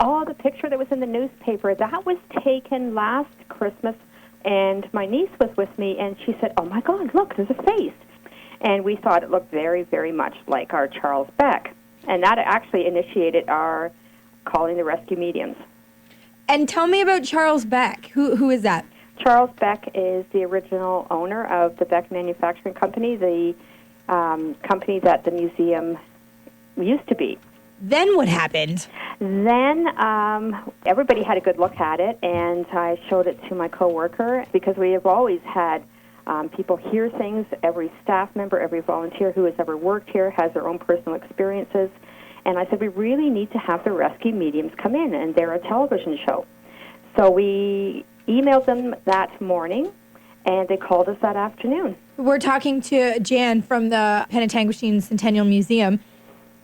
Oh, the picture that was in the newspaper, that was taken last Christmas, and my niece was with me, and she said, oh, my God, look, there's a face. And we thought it looked very, very much like our Charles Beck. And that actually initiated our calling the rescue mediums. And tell me about Charles Beck. Who is that? Charles Beck is the original owner of the Beck Manufacturing Company, the company that the museum used to be. Then what happened? Then everybody had a good look at it, and I showed it to my coworker because we have always had people hear things. Every staff member, every volunteer who has ever worked here has their own personal experiences. And I said, we really need to have the rescue mediums come in, and they're a television show. So we emailed them that morning, and they called us that afternoon. We're talking to Jan from the Penetanguishene Centennial Museum.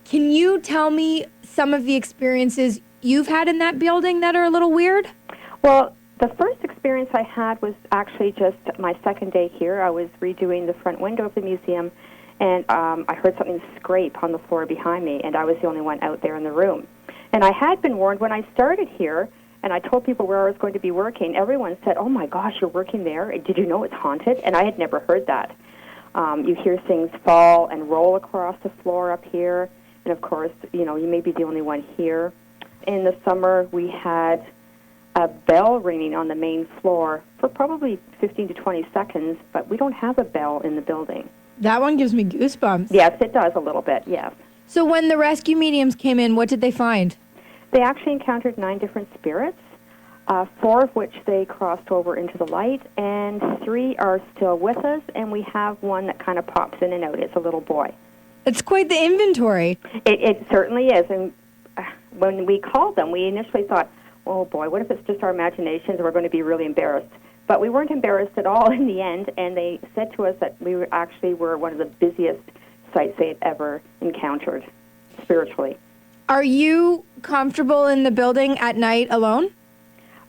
Can you tell me some of the experiences you've had in that building that are a little weird? Well, the first experience I had was actually just my second day here. I was redoing the front window of the museum, and I heard something scrape on the floor behind me, and I was the only one out there in the room. And I had been warned when I started here, and I told people where I was going to be working. Everyone said, oh, my gosh, you're working there? Did you know it's haunted? And I had never heard that. You hear things fall and roll across the floor up here. And, of course, you may be the only one here. In the summer, we had a bell ringing on the main floor for probably 15 to 20 seconds, but we don't have a bell in the building. That one gives me goosebumps. Yes, it does a little bit, yes. So when the rescue mediums came in, what did they find? They actually encountered 9 different spirits, 4 of which they crossed over into the light, and 3 are still with us, and we have one that kind of pops in and out. It's a little boy. It's quite the inventory. It certainly is. And when we called them, we initially thought, oh, boy, what if it's just our imaginations and we're going to be really embarrassed? But we weren't embarrassed at all in the end, and they said to us that we were one of the busiest sites they had ever encountered spiritually. Are you comfortable in the building at night alone?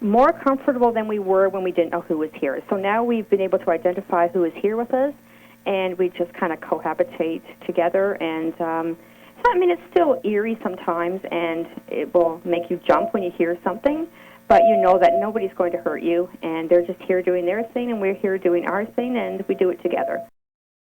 More comfortable than we were when we didn't know who was here. So now we've been able to identify who is here with us, and we just kind of cohabitate together. And it's still eerie sometimes, and it will make you jump when you hear something, but you know that nobody's going to hurt you, and they're just here doing their thing, and we're here doing our thing, and we do it together.